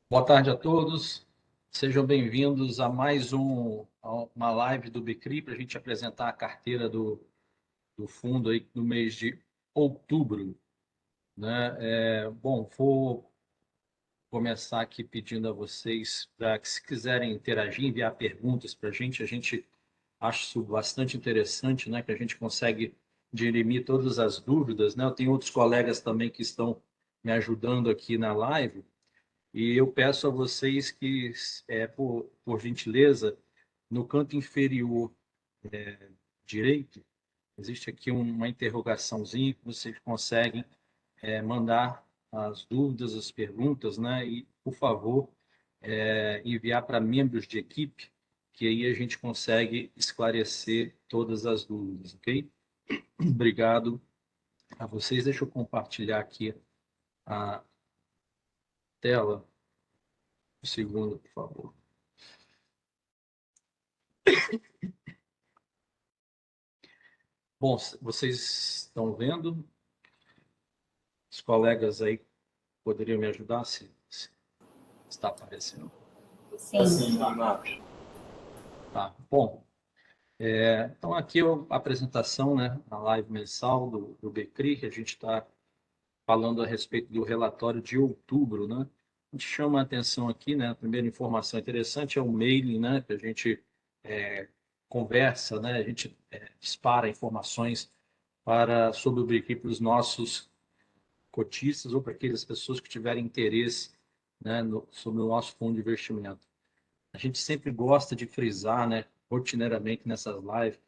Boa tarde a todos. Sejam bem-vindos a mais uma live do Becri para a gente apresentar a carteira do fundo aí no mês de outubro, né? Bom, vou começar aqui pedindo a vocês para que, se quiserem interagir, enviar perguntas para a gente acha isso bastante interessante, né? Que a gente consegue dirimir todas as dúvidas, né? Eu tenho outros colegas também que estão me ajudando aqui na live. E eu peço a vocês que, por gentileza, no canto inferior direito, existe aqui uma interrogaçãozinha que vocês conseguem mandar as dúvidas, as perguntas, né? E, por favor, enviar para membros de equipe, que aí a gente consegue esclarecer todas as dúvidas, ok? Obrigado a vocês. Deixa eu compartilhar aqui a tela. Um segundo, por favor. Bom, vocês estão vendo? Os colegas aí poderiam me ajudar se está aparecendo. Sim. Tá, bom. Então, aqui é a apresentação, né, a live mensal do Becri, que a gente está falando a respeito do relatório de outubro, né? A gente chama a atenção aqui, né, a primeira informação interessante é o mailing, né, que a gente conversa, né, a gente dispara informações sobre o Becri para os nossos cotistas ou para aquelas pessoas que tiverem interesse, né, sobre o nosso fundo de investimento. A gente sempre gosta de frisar, né, rotineiramente nessas lives,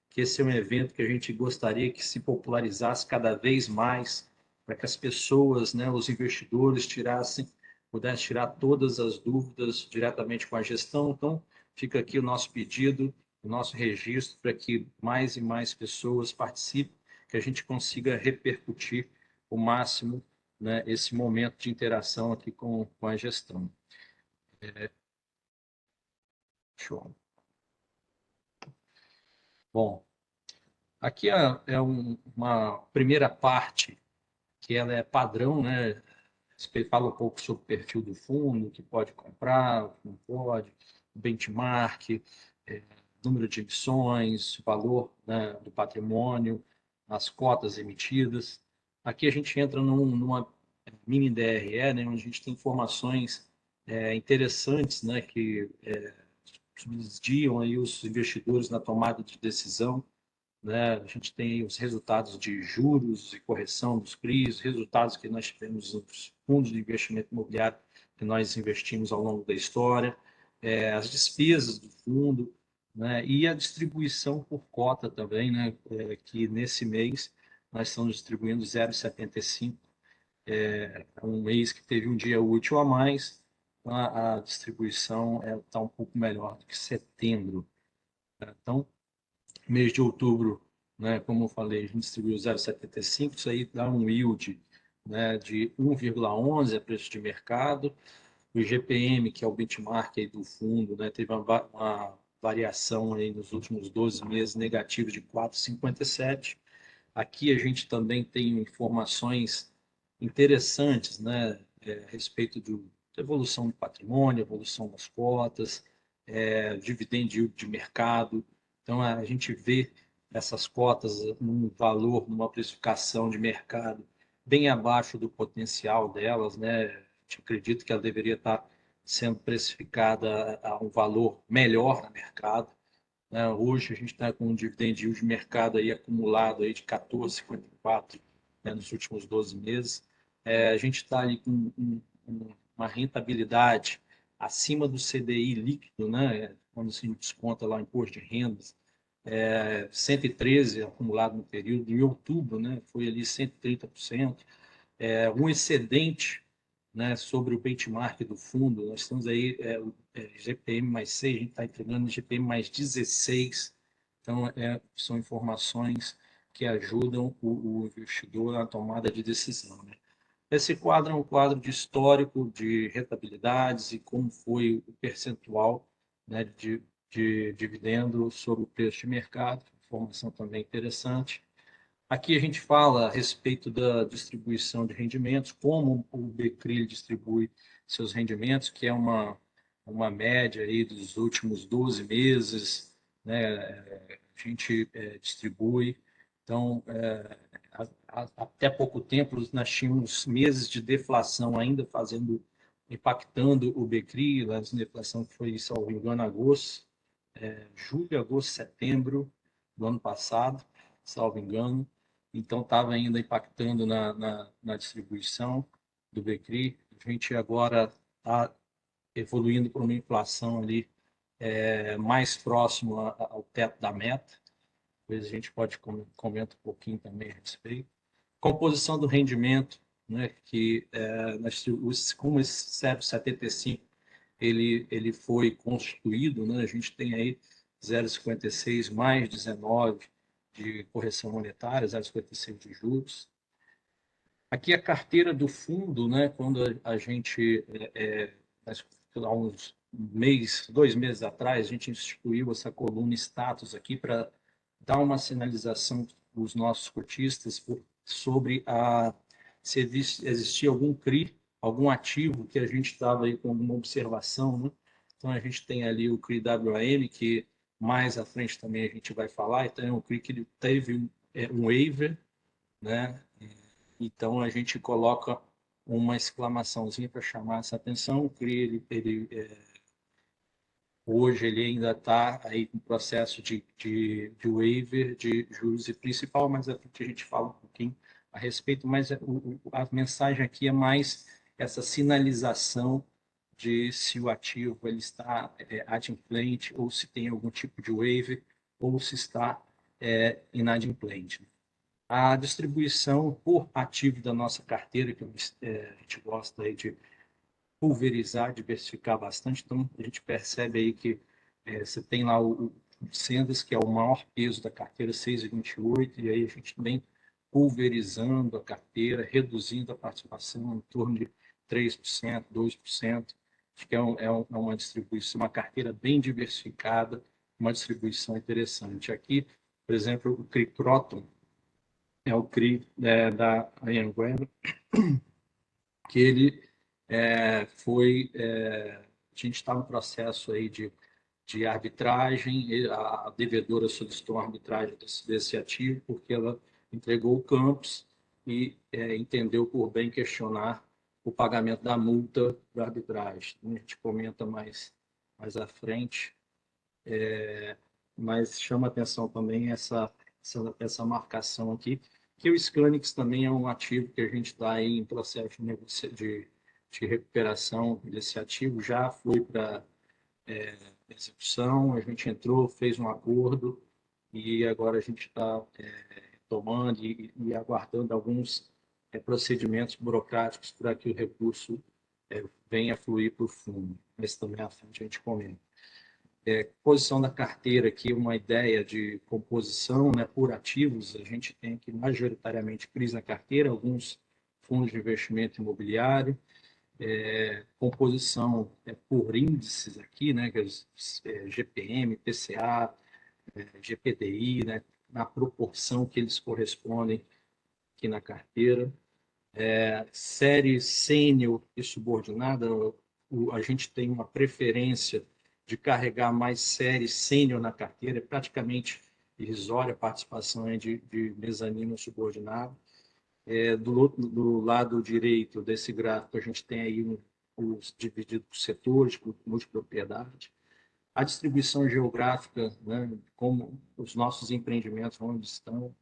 que esse é um evento que a gente gostaria que se popularizasse cada vez mais, para que as pessoas, né, os investidores pudessem tirar todas as dúvidas diretamente com a gestão. Então, fica aqui o nosso pedido, o nosso registro para que mais e mais pessoas participem, que a gente consiga repercutir o máximo, né, esse momento de interação aqui com a gestão. Show. Bom, aqui uma primeira parte que ela é padrão, né? Fala um pouco sobre o perfil do fundo, que pode comprar, o que não pode, benchmark, é, número de emissões, valor, né, do patrimônio, as cotas emitidas. Aqui a gente entra numa mini DRE, né, onde a gente tem informações interessantes, né, que subsidiam aí os investidores na tomada de decisão, né? A gente tem os resultados de juros e correção dos CRIs, resultados que nós tivemos nos fundos de investimento imobiliário que nós investimos ao longo da história, as despesas do fundo, né? E a distribuição por cota também, né? Que nesse mês nós estamos distribuindo 0,75, um mês que teve um dia útil a mais, a distribuição está um pouco melhor do que setembro. Então, mês de outubro, né, como eu falei, a gente distribuiu 0,75, isso aí dá um yield, né, de 1,11 a preço de mercado. O GPM, que é o benchmark aí do fundo, né, teve uma variação aí nos últimos 12 meses negativa de 4,57. Aqui a gente também tem informações interessantes, né, a respeito da evolução do patrimônio, evolução das cotas, dividend yield de mercado. Então, a gente vê essas cotas num valor, numa precificação de mercado bem abaixo do potencial delas, né? A gente acredita que ela deveria estar sendo precificada a um valor melhor no mercado, né? Hoje a gente está com um dividend yield de mercado aí acumulado aí de 14,54, né, nos últimos 12 meses. A gente está ali com uma rentabilidade acima do CDI líquido, né, quando se desconta lá o imposto de rendas, 113 acumulado no período. Em outubro, né, foi ali 130%, um excedente, né, sobre o benchmark do fundo. Nós estamos aí, GPM mais 6, a gente está entregando GPM mais 16. Então, são informações que ajudam o investidor na tomada de decisão, né? Esse quadro é um quadro de histórico de rentabilidades e como foi o percentual, né, de dividendo sobre o preço de mercado, informação também interessante. Aqui a gente fala a respeito da distribuição de rendimentos, como o Becri distribui seus rendimentos, que é uma média aí dos últimos 12 meses, né? A gente distribui. Então, até pouco tempo, nós tínhamos meses de deflação ainda impactando o Becri, a deflação foi, salvo engano, agosto, julho, agosto, setembro do ano passado, salvo engano. Então, estava ainda impactando na distribuição do Becri. A gente agora está evoluindo para uma inflação ali mais próximo ao teto da meta. Depois a gente pode comentar um pouquinho também a respeito. Composição do rendimento, né, que como esse 0,75 ele foi constituído, né, a gente tem aí 0,56 mais 19 de correção monetária, 0,56 de juros. Aqui a carteira do fundo, né, quando a gente, há uns 2 meses atrás, a gente instituiu essa coluna status aqui para dar uma sinalização para os nossos cotistas sobre se existia algum CRI, algum ativo que a gente estava aí com uma observação, né? Então a gente tem ali o CRI WAM, que mais à frente também a gente vai falar, então é um CRI que ele teve um waiver, né? Então a gente coloca uma exclamaçãozinha para chamar essa atenção. O CRI, hoje ele ainda está aí com processo de waiver de juros e principal, mas a gente fala um pouquinho a respeito, mas a mensagem aqui é mais essa sinalização de se o ativo ele está adimplente ou se tem algum tipo de waiver ou se está inadimplente. A distribuição por ativo da nossa carteira, que a gente gosta aí de pulverizar, diversificar bastante. Então, a gente percebe aí que você tem lá o Sendas, que é o maior peso da carteira, 6,28, e aí a gente vem pulverizando a carteira, reduzindo a participação em torno de 3%, 2%. Acho que é uma distribuição, uma carteira bem diversificada, uma distribuição interessante. Aqui, por exemplo, o CRI Croton é o CRI da Anhanguera, que ele a gente está no processo aí de arbitragem, a devedora solicitou uma arbitragem desse ativo porque ela entregou o campus e entendeu por bem questionar o pagamento da multa da arbitragem. A gente comenta mais à frente, mas chama atenção também essa marcação aqui, que o Scanix também é um ativo que a gente está em processo de recuperação desse ativo, já foi para execução, a gente entrou, fez um acordo e agora a gente está tomando e aguardando alguns procedimentos burocráticos para que o recurso venha a fluir para o fundo. Mas também à frente a gente comenta. Composição da carteira aqui, uma ideia de composição, né, por ativos, a gente tem aqui majoritariamente CRIs na carteira, alguns fundos de investimento imobiliário, composição por índices aqui, né, que GPM, PCA, GPDI, né, na proporção que eles correspondem aqui na carteira. Série sênior e subordinada, a gente tem uma preferência de carregar mais série sênior na carteira, é praticamente irrisória a participação de mezanino subordinado. Do lado direito desse gráfico, a gente tem aí os divididos por setores, por multipropriedade. A distribuição geográfica, né, como os nossos empreendimentos, onde estão,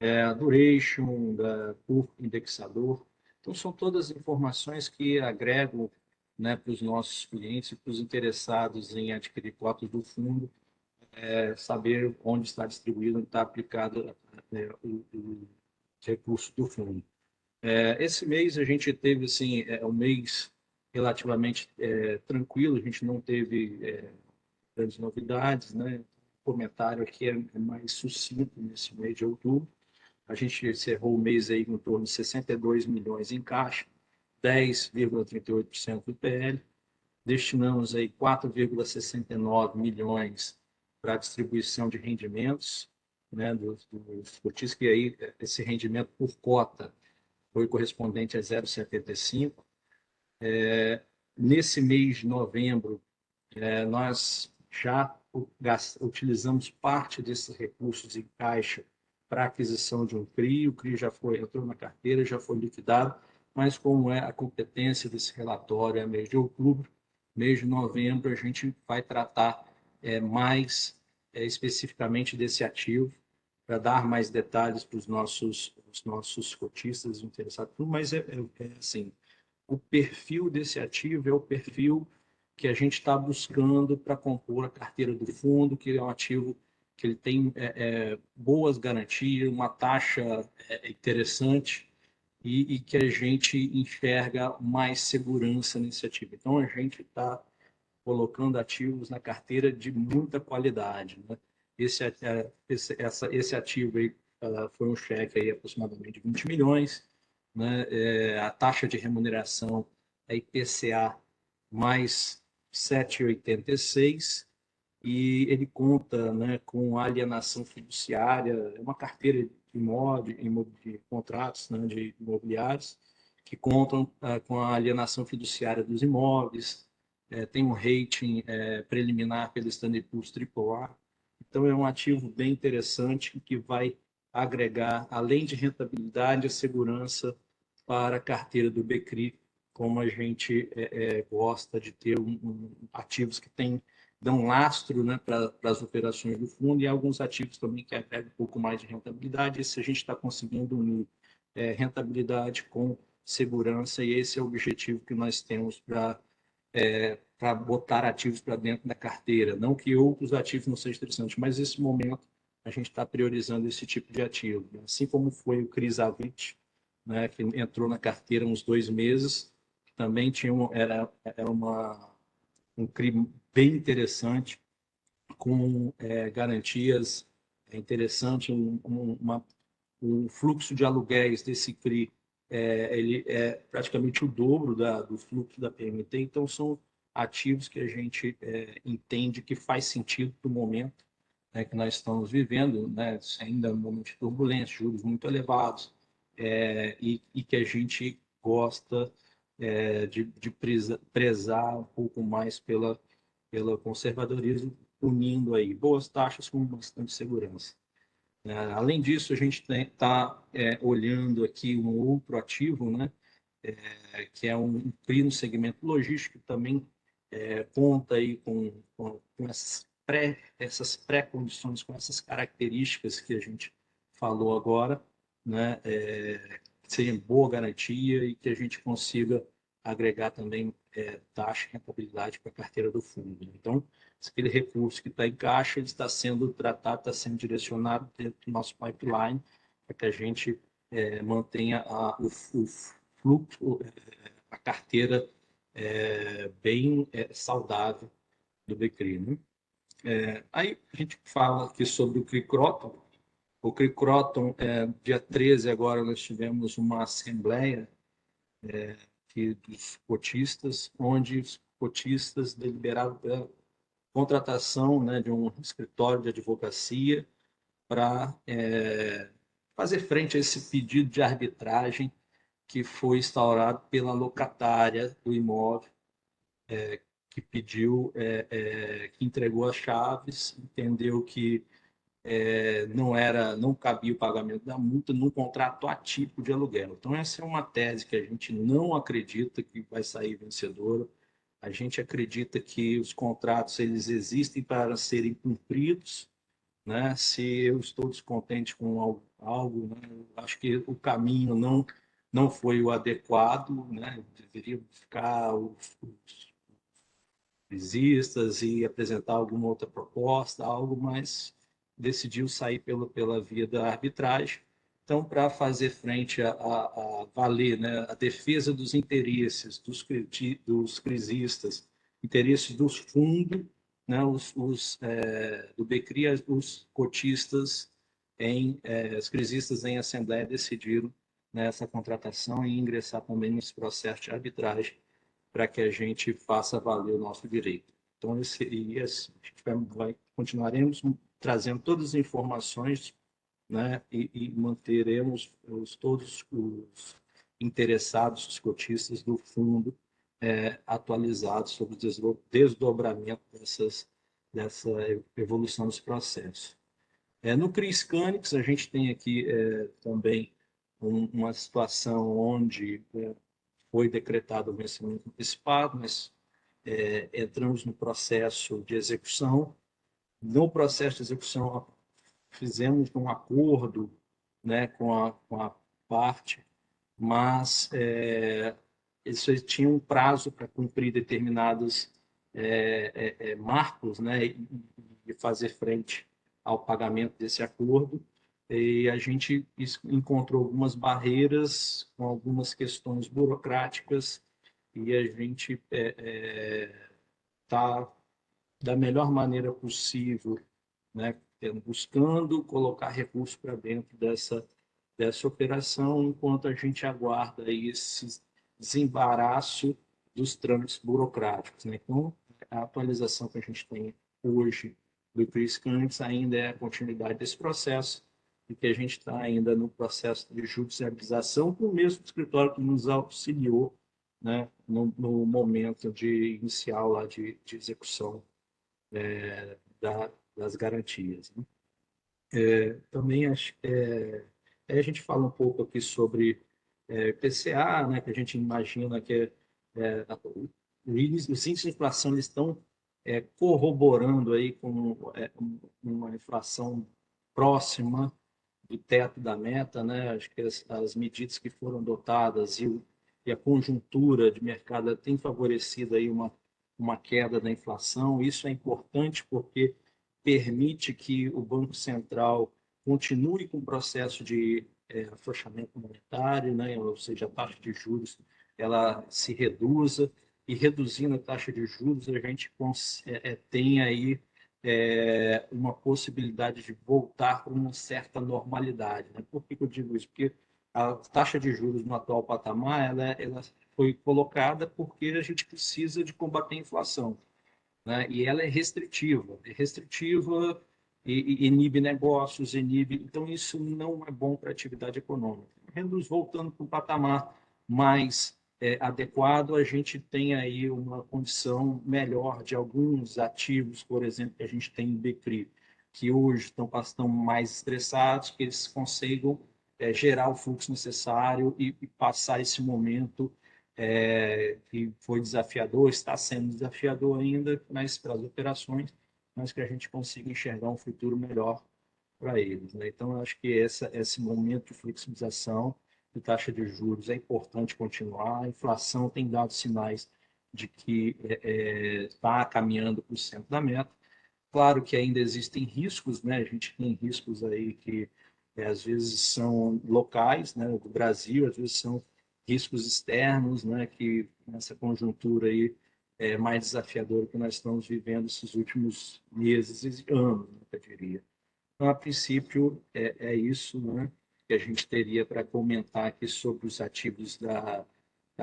a duration, por indexador. Então, são todas informações que agregam, né, para os nossos clientes e para os interessados em adquirir cotas do fundo, saber onde está distribuído, onde está aplicado o recurso do fundo. Esse mês a gente teve assim, um mês relativamente tranquilo, a gente não teve grandes novidades, né? O comentário aqui é mais sucinto nesse mês de outubro. A gente encerrou o mês aí em torno de 62 milhões em caixa, 10,38% do PL. Destinamos aí 4,69 milhões para a distribuição de rendimentos, né, dos cotistas, que aí esse rendimento por cota foi correspondente a 0,75. Nesse mês de novembro, nós já utilizamos parte desses recursos em caixa para aquisição de um CRI. O CRI entrou na carteira, já foi liquidado, mas como é a competência desse relatório é mês de outubro, mês de novembro, a gente vai tratar mais especificamente desse ativo, para dar mais detalhes para os nossos cotistas interessados. Mas assim, o perfil desse ativo é o perfil que a gente está buscando para compor a carteira do fundo, que é um ativo que ele tem boas garantias, uma taxa interessante e que a gente enxerga mais segurança nesse ativo. Então, a gente está colocando ativos na carteira de muita qualidade, né? Esse ativo aí, foi um cheque aí aproximadamente de 20 milhões, né? A taxa de remuneração é IPCA mais 7,86 e ele conta, né, com alienação fiduciária, é uma carteira de contratos, né, de imobiliários que contam com a alienação fiduciária dos imóveis, tem um rating preliminar pelo Standard Poor's AAA. Então, é um ativo bem interessante que vai agregar, além de rentabilidade, a segurança para a carteira do Becri, como a gente gosta de ter ativos que dão lastro, né, para as operações do fundo, e alguns ativos também que agregam um pouco mais de rentabilidade. E se a gente está conseguindo unir rentabilidade com segurança, e esse é o objetivo que nós temos para botar ativos para dentro da carteira. Não que outros ativos não sejam interessantes, mas nesse momento a gente está priorizando esse tipo de ativo. Assim como foi o Crisavit, né, que entrou na carteira há uns 2 meses, também era um CRI bem interessante, com garantias interessantes, o fluxo de aluguéis desse CRI ele é praticamente o dobro do fluxo da PMT, então são ativos que a gente entende que faz sentido para o momento, né, que nós estamos vivendo, né, ainda um momento de turbulência, juros muito elevados, e que a gente gosta de prezar um pouco mais pelo conservadorismo, unindo aí boas taxas com bastante segurança. Além disso, a gente está olhando aqui um outro ativo, né, que é um CRI no segmento logístico, que também conta aí com essas pré-condições, com essas características que a gente falou agora, né, que seja boa garantia e que a gente consiga agregar também taxa e rentabilidade para a carteira do fundo. Então, aquele recurso que está em caixa, ele está sendo tratado, está sendo direcionado dentro do nosso pipeline, para que a gente mantenha o fluxo, a carteira bem saudável do Becri, né? Aí a gente fala aqui sobre o CRI Croton. O CRI Croton, dia 13 agora nós tivemos uma assembleia dos cotistas, onde os cotistas deliberaram pela contratação, né, de um escritório de advocacia para fazer frente a esse pedido de arbitragem que foi instaurado pela locatária do imóvel, que pediu, que entregou as chaves, entendeu que não cabia o pagamento da multa num contrato atípico de aluguel. Então, essa é uma tese que a gente não acredita que vai sair vencedora. A gente acredita que os contratos eles existem para serem cumpridos, né? Se eu estou descontente com algo, né? Eu acho que o caminho não foi o adequado, né? Deveria ficar os listas e apresentar alguma outra proposta, algo, mas decidiu sair pela via da arbitragem. Então, para fazer frente a valer, né, a defesa dos interesses dos crisistas, interesses dos fundos, né, do Becri, os cotistas, os crisistas em assembleia decidiram nessa contratação e ingressar também nesse processo de arbitragem para que a gente faça valer o nosso direito. Então, continuaremos trazendo todas as informações né, e manteremos todos os interessados, os cotistas do fundo, atualizados sobre o desdobramento dessa evolução dos processos. No CRIS Canix, a gente tem aqui também uma situação onde foi decretado o vencimento antecipado, mas entramos no processo de execução. No processo de execução, fizemos um acordo, né, com a parte, mas isso tinha um prazo para cumprir determinados marcos, né, e fazer frente ao pagamento desse acordo. E a gente encontrou algumas barreiras com algumas questões burocráticas e a gente está da melhor maneira possível, né, buscando colocar recursos para dentro dessa operação, enquanto a gente aguarda aí esse desembaraço dos trâmites burocráticos, né? Então, a atualização que a gente tem hoje do CRIS Canix ainda é a continuidade desse processo, e que a gente está ainda no processo de judicialização com o mesmo escritório que nos auxiliou, né, no momento inicial lá de execução das garantias, né? Também a gente fala um pouco aqui sobre PCA, né, que a gente imagina que os índices de inflação eles estão corroborando aí com uma inflação próxima do teto da meta, né? Acho que as medidas que foram adotadas e a conjuntura de mercado tem favorecido aí uma queda da inflação. Isso é importante porque permite que o Banco Central continue com o processo de afrouxamento monetário, né? Ou seja, a taxa de juros ela se reduza, e reduzindo a taxa de juros a gente tem aí uma possibilidade de voltar para uma certa normalidade, né? Por que eu digo isso? Porque a taxa de juros no atual patamar ela foi colocada porque a gente precisa de combater a inflação, né? E ela é restritiva e inibe negócios, inibe. Então, isso não é bom para a atividade econômica. Reduz, voltando para um patamar mais adequado, a gente tem aí uma condição melhor de alguns ativos, por exemplo, que a gente tem em BCRI, que hoje estão mais estressados, que eles consigam gerar o fluxo necessário e passar esse momento que foi desafiador, está sendo desafiador ainda, mas para as operações, mas que a gente consiga enxergar um futuro melhor para eles, né? Então, eu acho que esse momento de flexibilização de taxa de juros é importante continuar. A inflação tem dado sinais de que está caminhando para o centro da meta. Claro que ainda existem riscos, né? A gente tem riscos aí que às vezes são locais, né, do Brasil, às vezes são riscos externos, né, que nessa conjuntura aí é mais desafiadora que nós estamos vivendo esses últimos meses e anos, né, eu diria. Então, a princípio, é isso, né, que a gente teria para comentar aqui sobre os ativos da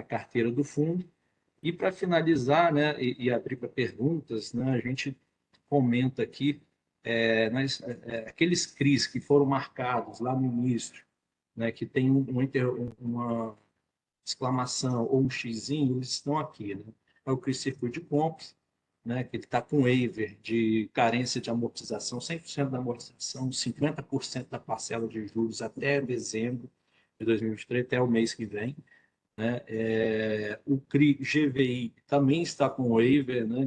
carteira do fundo. E para finalizar, né, e abrir para perguntas, né, a gente comenta aqui aqueles CRIs que foram marcados lá no início, né, que tem uma exclamação ou um xizinho, eles estão aqui, né? É o CRI Circuito de Compras, né, que está com waiver de carência de amortização, 100% da amortização, 50% da parcela de juros até dezembro de 2023, até o mês que vem, né? O CRI GVI também está com waiver, né,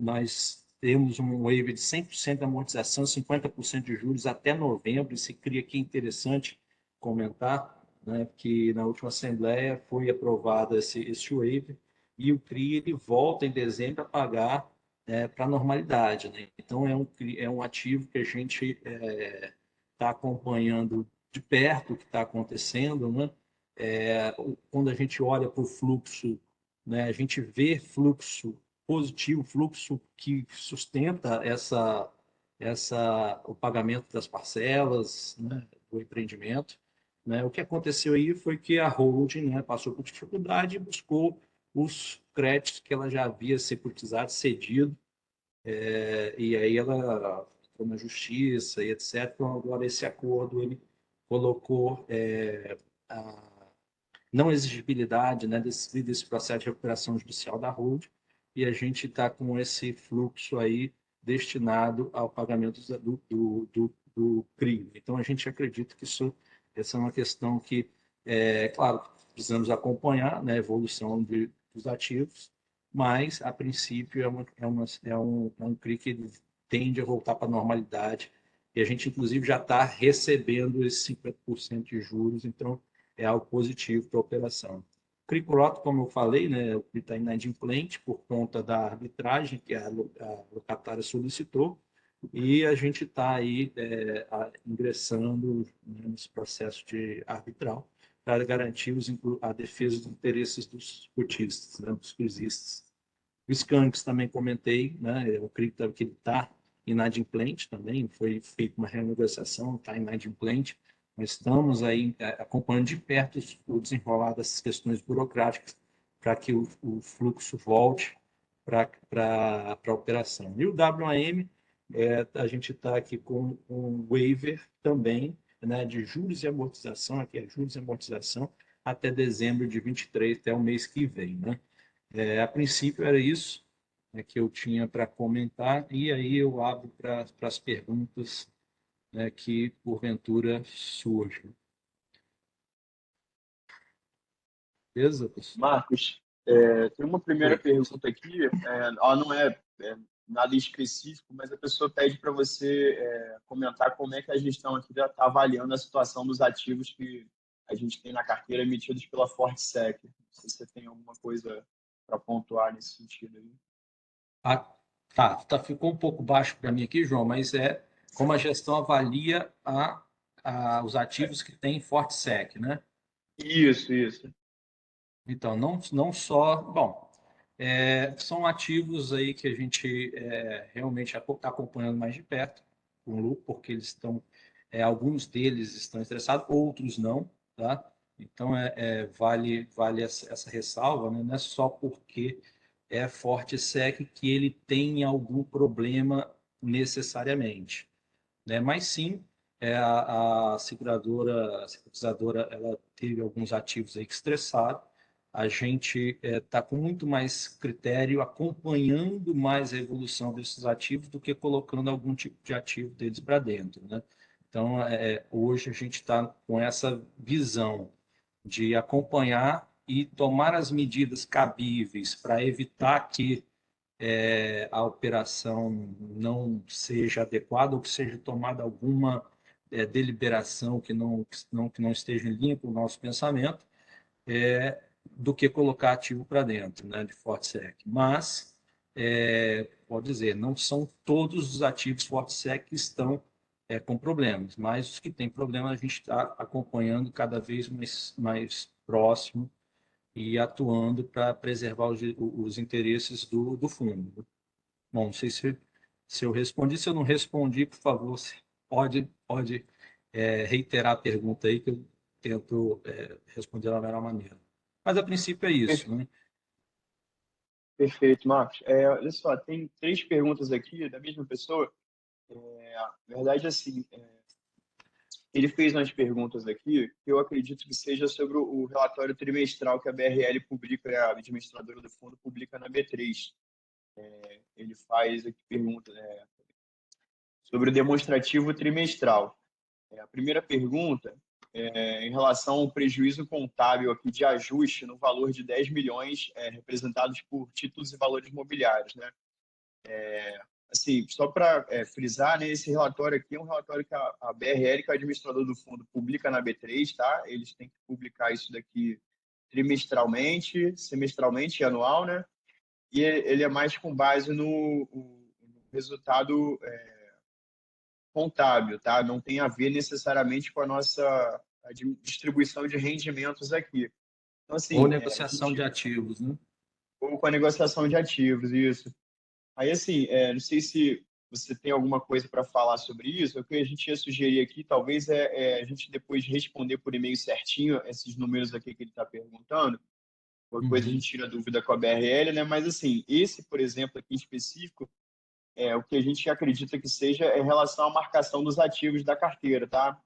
nós temos um waiver de 100% de amortização, 50% de juros até novembro. Esse CRI aqui é interessante comentar, né, que na última Assembleia foi aprovado esse waiver, e o CRI ele volta em dezembro a pagar para a normalidade, né? Então, é um ativo que a gente está acompanhando de perto o que está acontecendo, né? Quando a gente olha para o fluxo, né, a gente vê fluxo positivo, fluxo que sustenta o pagamento das parcelas, né, do empreendimento, né? O que aconteceu aí foi que a holding, né, passou por dificuldade e buscou os créditos que ela já havia securitizado, cedido, e aí ela entrou na justiça e etc. Então, agora esse acordo ele colocou a não exigibilidade, né, desse processo de recuperação judicial da holding, e a gente está com esse fluxo aí destinado ao pagamento do crime. Então, a gente acredita que essa é uma questão que, claro, precisamos acompanhar, né, a evolução dos ativos, mas, a princípio, é um CRI que tende a voltar para a normalidade, e a gente, inclusive, já está recebendo esses 50% de juros, então é algo positivo para a operação. O CRI-Croto, como eu falei, né, está inadimplente por conta da arbitragem que a locatária solicitou, e a gente está aí ingressando nesse processo de arbitral para garantir a defesa dos interesses dos cotistas, né, dos crisistas. O Skanks também comentei, né, o CRI que está inadimplente também, foi feita uma renegociação, está inadimplente. Nós estamos aí acompanhando de perto o desenrolar dessas questões burocráticas para que o fluxo volte para a operação. E o WAM, a gente está aqui com um waiver também, né, de juros e amortização, aqui é juros e amortização, até dezembro de 23, até o mês que vem. Né? A princípio era isso, né, que eu tinha para comentar, e aí eu abro para as perguntas, né, que porventura surjam. Beleza, pessoal? Marcos, tem uma primeira Oi. pergunta aqui, ela não é nada específico, mas a pessoa pede para você comentar como é que a gestão aqui está avaliando a situação dos ativos que a gente tem na carteira emitidos pela FortSec. Não sei se você tem alguma coisa para pontuar nesse sentido aí. Ah, tá, ficou um pouco baixo para mim aqui, João, mas é como a gestão avalia os ativos que tem FortSec, né? Isso. Então, não só. Bom, são ativos aí que a gente realmente está acompanhando mais de perto, com o Lu, porque eles estão. Alguns deles estão estressados, outros não, tá? Então, vale essa ressalva, né? Não é só porque é forte SEC que ele tem algum problema necessariamente, né? Mas sim, a seguradora, a securitizadora, ela teve alguns ativos aí que estressaram. A gente está com muito mais critério, acompanhando mais a evolução desses ativos do que colocando algum tipo de ativo deles para dentro, né? Então, hoje a gente está com essa visão de acompanhar e tomar as medidas cabíveis para evitar que a operação não seja adequada ou que seja tomada alguma deliberação que não esteja em linha com o nosso pensamento, do que colocar ativo para dentro, né, de FortSec. Mas, pode dizer, não são todos os ativos FortSec que estão com problemas, mas os que têm problema a gente está acompanhando cada vez mais próximo e atuando para preservar os interesses do fundo. Bom, não sei se eu respondi. Se eu não respondi, por favor, você pode reiterar a pergunta aí, que eu tento responder da melhor maneira. Mas, a princípio, é isso, né? Perfeito, Marcos. Olha só, tem três perguntas aqui da mesma pessoa. Na verdade, assim, ele fez umas perguntas aqui que eu acredito que seja sobre o relatório trimestral que a BRL publica, a administradora do fundo publica na B3. Ele faz aqui pergunta sobre o demonstrativo trimestral. A primeira pergunta é em relação ao prejuízo contábil aqui de ajuste no valor de 10 milhões representados por títulos e valores imobiliários, né? Assim, só para frisar, né, esse relatório aqui é um relatório que a BRL, que é o administrador do fundo, publica na B3, tá? Eles têm que publicar isso daqui trimestralmente, semestralmente e anual, né? E ele é mais com base no resultado contábil, tá? Não tem a ver necessariamente com a nossa distribuição de rendimentos aqui. Então, Ou assim, a negociação de gente... ativos, né? Ou com a negociação de ativos, isso. Aí, assim, não sei se você tem alguma coisa para falar sobre isso. O que a gente ia sugerir aqui, talvez, a gente depois responder por e-mail certinho esses números aqui que ele está perguntando. Qualquer coisa a Uhum. gente tira dúvida com a BRL, né? Mas, assim, esse, por exemplo, aqui em específico, o que a gente acredita que seja é em relação à marcação dos ativos da carteira, tá?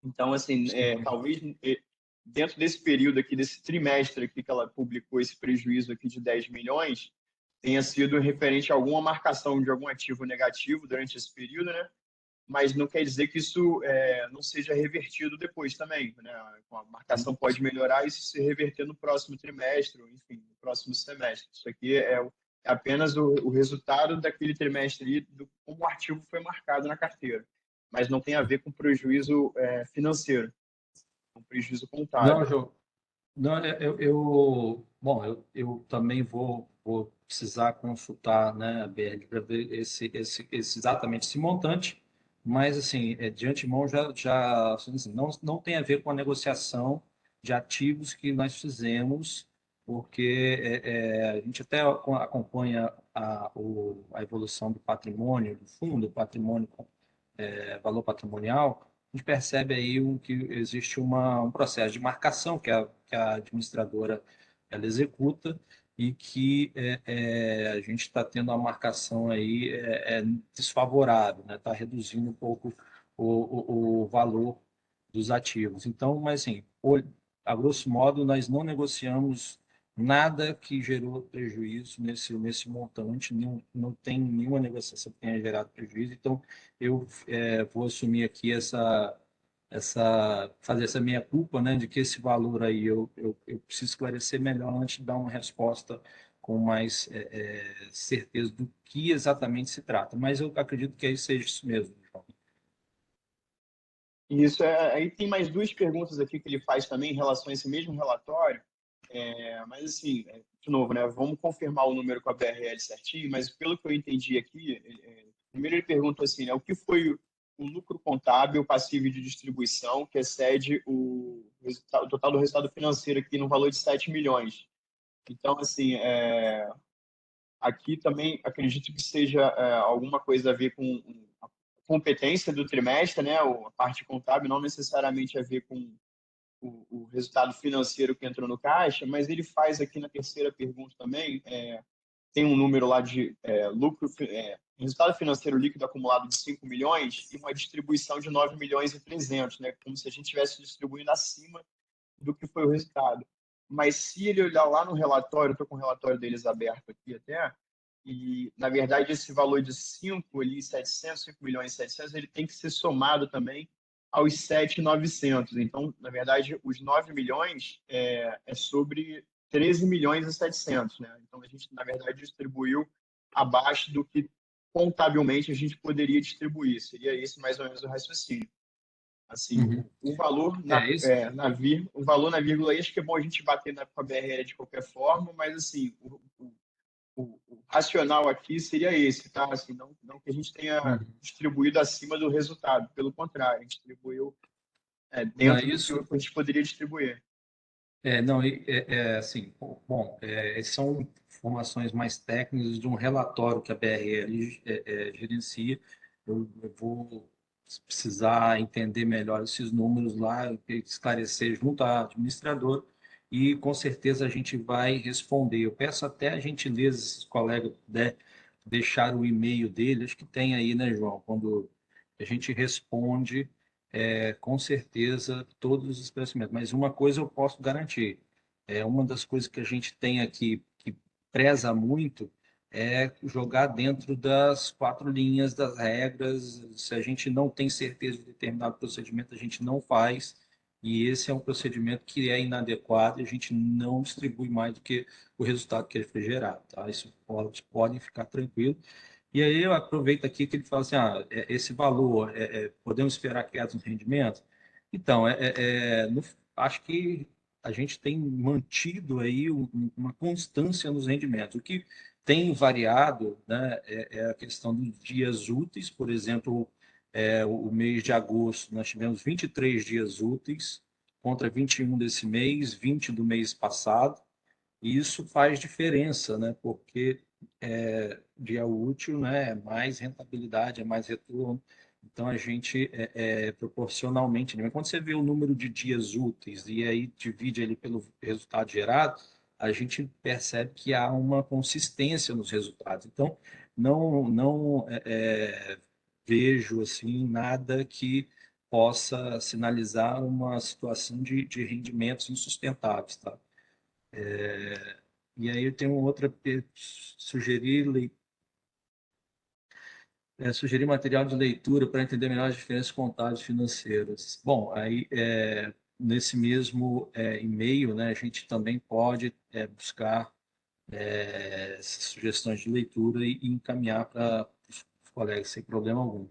Então, assim, Sim. talvez dentro desse período aqui, desse trimestre aqui que ela publicou esse prejuízo aqui de 10 milhões, tenha sido referente a alguma marcação de algum ativo negativo durante esse período, né? Mas não quer dizer que isso não seja revertido depois também, né? A marcação pode melhorar e se reverter no próximo trimestre, ou, enfim, no próximo semestre. Isso aqui é apenas o resultado daquele trimestre ali, do como o ativo foi marcado na carteira, mas não tem a ver com prejuízo financeiro, com prejuízo Não, contábil. João. Não, bom, eu também vou precisar consultar, né, a BR para ver exatamente esse montante, mas, assim, de antemão, assim, não tem a ver com a negociação de ativos que nós fizemos, porque a gente até acompanha a evolução do patrimônio, do fundo, o patrimônio, valor patrimonial, a gente percebe aí que existe um processo de marcação que a administradora ela executa e que a gente está tendo uma marcação aí desfavorável, né? Está reduzindo um pouco o valor dos ativos. Então, mas assim, a grosso modo, nós não negociamos nada que gerou prejuízo nesse montante, não tem nenhuma negociação que tenha gerado prejuízo, então eu vou assumir aqui fazer essa minha culpa, né, de que esse valor aí eu preciso esclarecer melhor antes de dar uma resposta com mais certeza do que exatamente se trata. Mas eu acredito que aí seja isso mesmo, João. Isso aí tem mais duas perguntas aqui que ele faz também em relação a esse mesmo relatório. Mas assim, de novo, né? Vamos confirmar o número com a BRL certinho, mas pelo que eu entendi aqui, primeiro ele pergunta assim, né? O que foi o lucro contábil passivo de distribuição que excede o total do resultado financeiro aqui no valor de 7 milhões? Então, assim, aqui também acredito que seja alguma coisa a ver com a competência do trimestre, né? A parte contábil, não necessariamente a ver com o resultado financeiro que entrou no caixa, mas ele faz aqui na terceira pergunta também, tem um número lá de resultado financeiro líquido acumulado de 5 milhões e uma distribuição de 9 milhões e 300, né? Como se a gente estivesse distribuindo acima do que foi o resultado. Mas se ele olhar lá no relatório, estou com o relatório deles aberto aqui até, e na verdade esse valor de 5 ali, 700, 5 milhões e 700, ele tem que ser somado também aos 7.900. Então, na verdade, os 9 milhões é sobre 13 milhões e 700, né? Então, a gente, na verdade, distribuiu abaixo do que contabilmente a gente poderia distribuir. Seria esse mais ou menos o raciocínio. Assim, Uhum. o valor Isso. o valor na vírgula aí, acho que é bom a gente bater com a BRL de qualquer forma, mas assim, o racional aqui seria esse, tá? Assim, não que a gente tenha Uhum. distribuído acima do resultado, pelo contrário, a gente distribuiu Não é dentro do que isso? a gente poderia distribuir. Não, assim, bom, essas são informações mais técnicas de um relatório que a BRL gerencia. Eu vou precisar entender melhor esses números lá, esclarecer junto à administradora e com certeza a gente vai responder. Eu peço até a gentileza, se os colegas puder deixar o e-mail dele, acho que tem aí, né, João? Quando a gente responde com certeza todos os esclarecimentos. Mas uma coisa eu posso garantir, uma das coisas que a gente tem aqui que preza muito é jogar dentro das quatro linhas das regras. Se a gente não tem certeza de determinado procedimento, a gente não faz. E esse é um procedimento que é inadequado e a gente não distribui mais do que o resultado que ele foi gerado, tá? Isso podem ficar tranquilo. E aí eu aproveito aqui que ele fala assim, esse valor, podemos esperar quedas no rendimento? Então, acho que a gente tem mantido aí uma constância nos rendimentos. O que tem variado, né, é a questão dos dias úteis, por exemplo, o mês de agosto nós tivemos 23 dias úteis contra 21 desse mês, 20 do mês passado, e isso faz diferença, né, porque dia útil, né, é mais rentabilidade, é mais retorno. Então, a gente, proporcionalmente, né? Quando você vê o número de dias úteis e aí divide ele pelo resultado gerado, a gente percebe que há uma consistência nos resultados. Então, não vejo assim nada que possa sinalizar uma situação de rendimentos insustentáveis, tá? E aí eu tenho outra sugerir sugerir material de leitura para entender melhor as diferenças contábeis e financeiras. Bom, aí nesse mesmo e-mail, né, a gente também pode buscar essas sugestões de leitura e encaminhar para os colegas sem problema algum.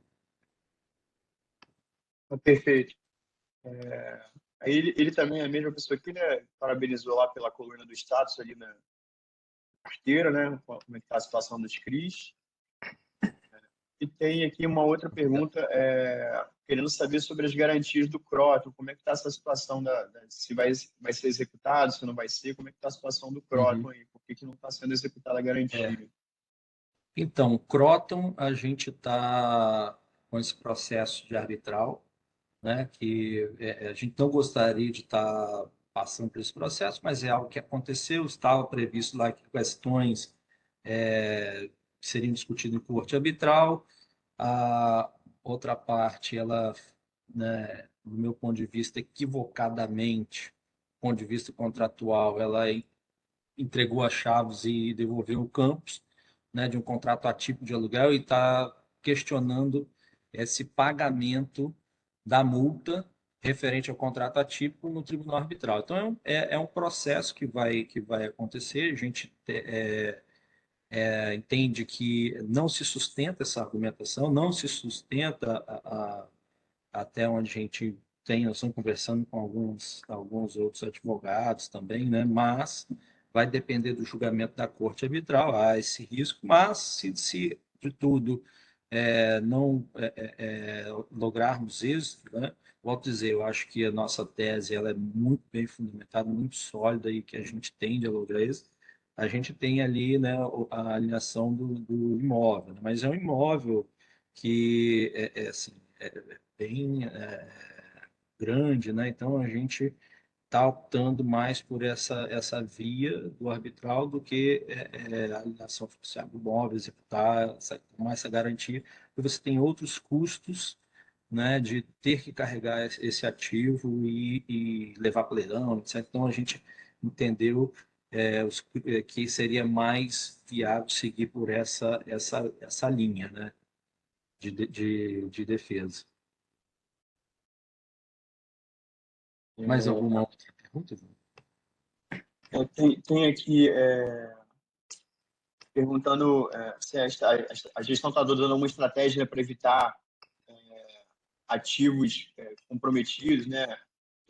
Perfeito. Aí ele também é a mesma pessoa que, né, parabenizou lá pela coluna do status ali na carteira, né? Como é que está a situação dos CRIs. E tem aqui uma outra pergunta, querendo saber sobre as garantias do Croton, como é que está essa situação se vai ser executado, se não vai ser, como é que está a situação do Uhum. Croton aí, por que não está sendo executada a garantia? Então, Croton, a gente está com esse processo de arbitral, né, que a gente não gostaria de estar passando por esse processo, mas é algo que aconteceu, estava previsto lá que questões seriam discutidas em corte arbitral. A outra parte, ela, né, do meu ponto de vista, equivocadamente, do ponto de vista contratual, ela entregou as chaves e devolveu o campus, né, de um contrato atípico de aluguel e está questionando esse pagamento da multa referente ao contrato atípico no tribunal arbitral. Então, é um processo que vai acontecer, a gente entende que não se sustenta essa argumentação, não se sustenta até onde a gente tem, nós estamos conversando com alguns outros advogados também, né? Mas vai depender do julgamento da corte arbitral, há esse risco, mas se de tudo não lograrmos êxito, né? Volto a dizer, eu acho que a nossa tese ela é muito bem fundamentada, muito sólida e que a gente tende a lograr êxito. A gente tem ali, né, a alienação do imóvel, né? Mas é um imóvel que assim, bem grande, né? Então a gente está optando mais por essa via do arbitral do que a alienação oficial do imóvel, executar tomar essa garantia, porque você tem outros custos, né, de ter que carregar esse ativo e levar para leilão, etc. Então a gente entendeu que seria mais viável seguir por essa linha, né, de defesa. Mais alguma outra pergunta? Tem aqui perguntando se a gestão está dando uma estratégia, né, para evitar ativos comprometidos, né?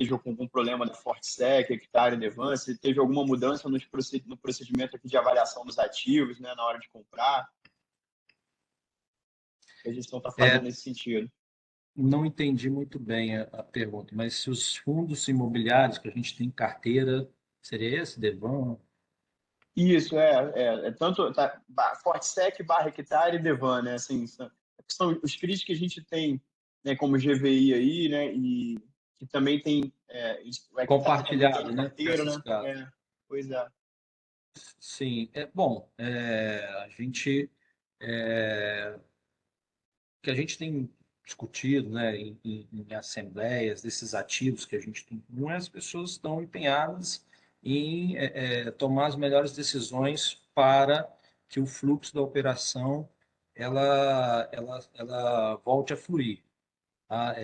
Seja com problema da Fortsec, hectare, Devance, teve alguma mudança no procedimento aqui de avaliação dos ativos, né, na hora de comprar? O que a gestão está fazendo nesse sentido? Não entendi muito bem a pergunta, mas se os fundos imobiliários que a gente tem em carteira, seria esse, Devan? Isso, tanto Fortsec, barra hectare e Devan, né? Assim, são os CRIs que a gente tem, né, como GVI aí, né? E que também tem, o hectare também tem Compartilhado, em né? carteira, Nessas né? casas. Pois é. Sim, bom, a gente que a gente tem discutido, né, em assembleias desses ativos que a gente tem, não é as pessoas estão empenhadas em tomar as melhores decisões para que o fluxo da operação ela volte a fluir. Tá?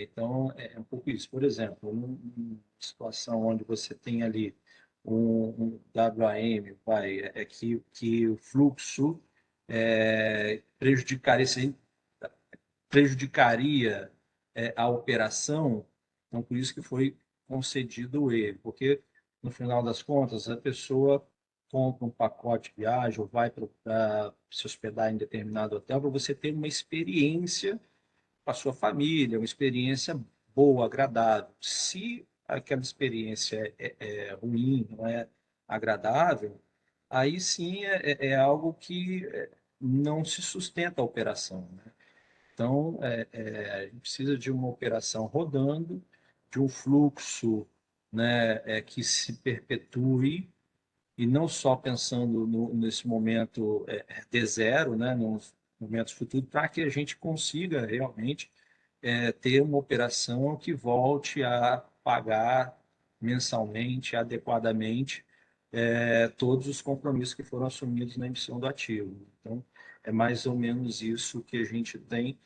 Então, é um pouco isso. Por exemplo, uma situação onde você tem ali um WAM, que o fluxo prejudicaria a operação, então por isso que foi concedido o erro, porque no final das contas a pessoa compra um pacote de viagem ou vai para se hospedar em determinado hotel para você ter uma experiência com a sua família, uma experiência boa, agradável. Se aquela experiência é ruim, não é agradável, aí sim algo que não se sustenta a operação, né? Então, a gente precisa de uma operação rodando, de um fluxo, né, que se perpetue, e não só pensando nesse momento D0, né, nos momentos futuros, para que a gente consiga realmente ter uma operação que volte a pagar mensalmente, adequadamente, todos os compromissos que foram assumidos na emissão do ativo. Então, é mais ou menos isso que a gente tem,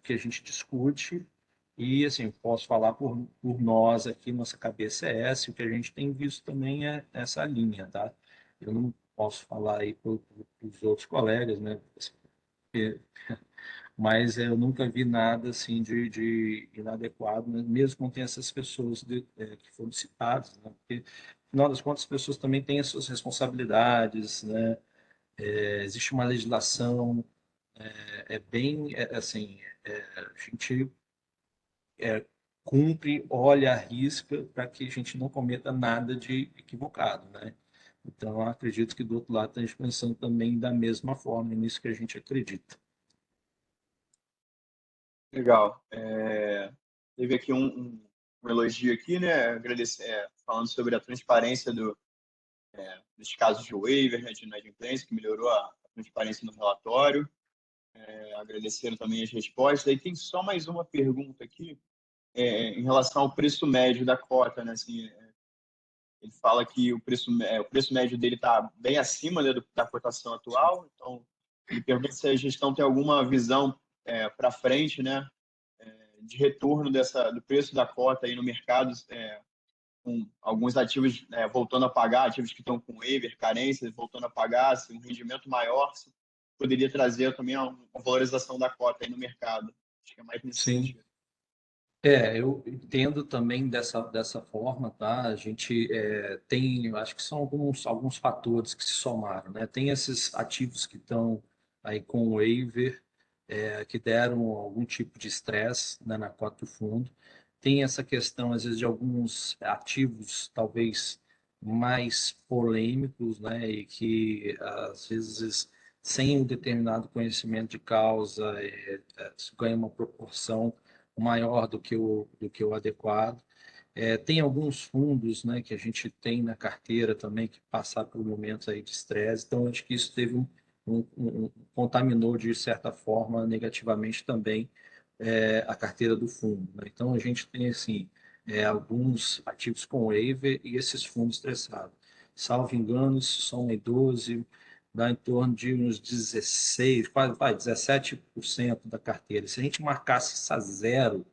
que a gente discute, e assim, posso falar por nós aqui, nossa cabeça é essa, e o que a gente tem visto também é essa linha, tá? Eu não posso falar aí para os outros colegas, né? Porque mas eu nunca vi nada assim de inadequado, né? Mesmo com essas pessoas que foram citadas, né? Porque, afinal das contas, as pessoas também têm as suas responsabilidades, né? Existe uma legislação, assim, a gente cumpre, olha, arrisca para que a gente não cometa nada de equivocado, né? Então, eu acredito que do outro lado estamos pensando também da mesma forma, nisso que a gente acredita. Legal. Teve aqui um elogio aqui, né? Falando sobre a transparência dos casos de waiver, né, de inadimplência, que melhorou a transparência no relatório. Agradecendo também as respostas. Aí tem só mais uma pergunta aqui, em relação ao preço médio da cota, né? Assim, ele fala que o preço médio dele está bem acima, né, da cotação atual. Então, ele pergunta se a gestão tem alguma visão para frente, né, de retorno do preço da cota aí no mercado, com alguns ativos voltando a pagar, ativos que estão com waiver, carências, voltando a pagar, assim, um rendimento maior, se poderia trazer também uma valorização da cota aí no mercado. Acho que é mais nesse Sim. sentido. Eu entendo também dessa forma, tá? A gente tem, eu acho que são alguns fatores que se somaram, né? Tem esses ativos que estão aí com o waiver, que deram algum tipo de estresse, né, na cota do fundo. Tem essa questão, às vezes, de alguns ativos talvez mais polêmicos, né? E que, às vezes, sem um determinado conhecimento de causa, isso ganha uma proporção maior do que o adequado. Tem alguns fundos, né, que a gente tem na carteira também que passaram por momentos aí de estresse, então acho que isso teve contaminou de certa forma negativamente também a carteira do fundo, né? Então a gente tem assim alguns ativos com waiver e esses fundos estressados. Salvo engano, são em 12, dá em torno de uns 16, quase 17% da carteira. Se a gente marcasse isso a zero,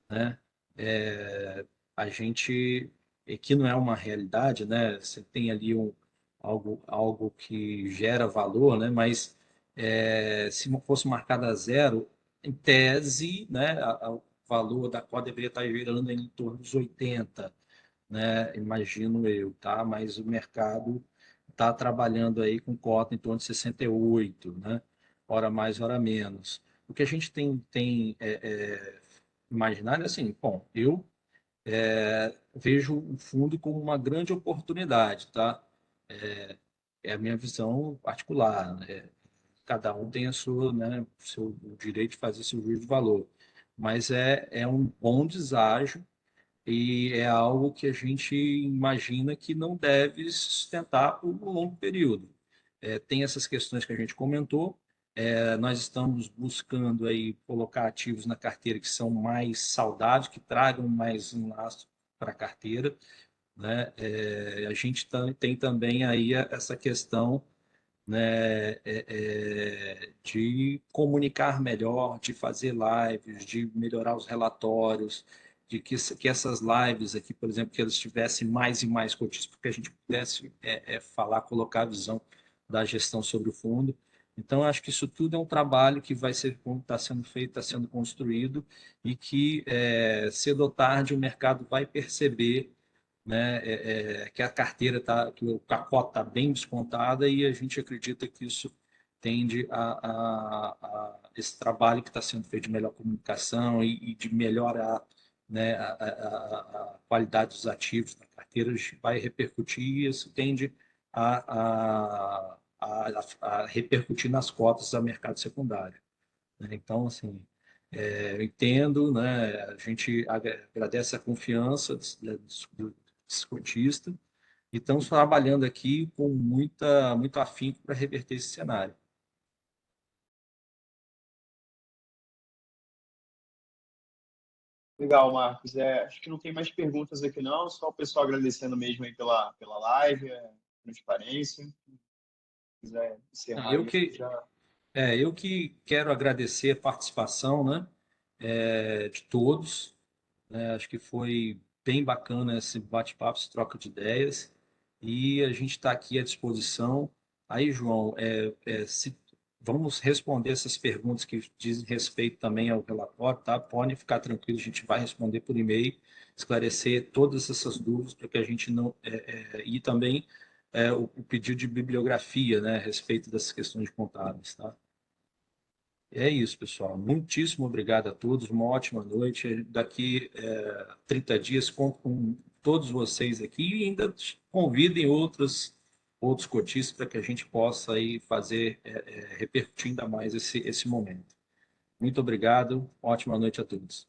né? A gente, que não é uma realidade, né? Você tem ali algo que gera valor, né? Mas se não fosse marcado a zero, em tese, né? O valor da cota deveria estar girando em torno dos 80, né? Imagino eu, tá? Mas o mercado está trabalhando aí com cota em torno de 68, né? Hora mais, hora menos. O que a gente tem imaginado é assim, bom, eu vejo o fundo como uma grande oportunidade, tá? É a minha visão particular, né? Cada um tem a sua, né, o direito de fazer seu juízo de valor, mas é um bom deságio e é algo que a gente imagina que não deve se sustentar por um longo período. Tem essas questões que a gente comentou. Nós estamos buscando aí colocar ativos na carteira que são mais saudáveis, que tragam mais um lastro para a carteira, né? A gente tem também aí essa questão, né, de comunicar melhor, de fazer lives, de melhorar os relatórios, de que essas lives aqui, por exemplo, que elas tivessem mais e mais cotistas, porque a gente pudesse falar, colocar a visão da gestão sobre o fundo. Então, acho que isso tudo é um trabalho que vai ser, está sendo feito, está sendo construído, e que cedo ou tarde o mercado vai perceber, né, que a carteira tá, que o cacote está bem descontada, e a gente acredita que isso tende a esse trabalho que está sendo feito de melhor comunicação e de melhorar, né, a qualidade dos ativos na carteira vai repercutir, e isso tende a repercutir nas cotas do mercado secundário, né? Então, assim, eu entendo, né? A gente agradece a confiança do cotista, e estamos trabalhando aqui com muito afinco para reverter esse cenário. Legal, Marcos. Acho que não tem mais perguntas aqui, não. Só o pessoal agradecendo mesmo aí pela live, transparência. Se quiser Não, encerrar aí, acho que já. eu que quero agradecer a participação, né, de todos. Acho que foi bem bacana esse bate-papo, essa troca de ideias. E a gente está aqui à disposição. Aí, João, vamos responder essas perguntas que dizem respeito também ao relatório, tá? Podem ficar tranquilos, a gente vai responder por e-mail, esclarecer todas essas dúvidas para que a gente não. E também o pedido de bibliografia, né, a respeito dessas questões contábeis, tá? É isso, pessoal. Muitíssimo obrigado a todos. Uma ótima noite. Daqui 30 dias com todos vocês aqui e ainda convidem outros cotistas para que a gente possa aí fazer, repercutir ainda mais esse momento. Muito obrigado. Ótima noite a todos.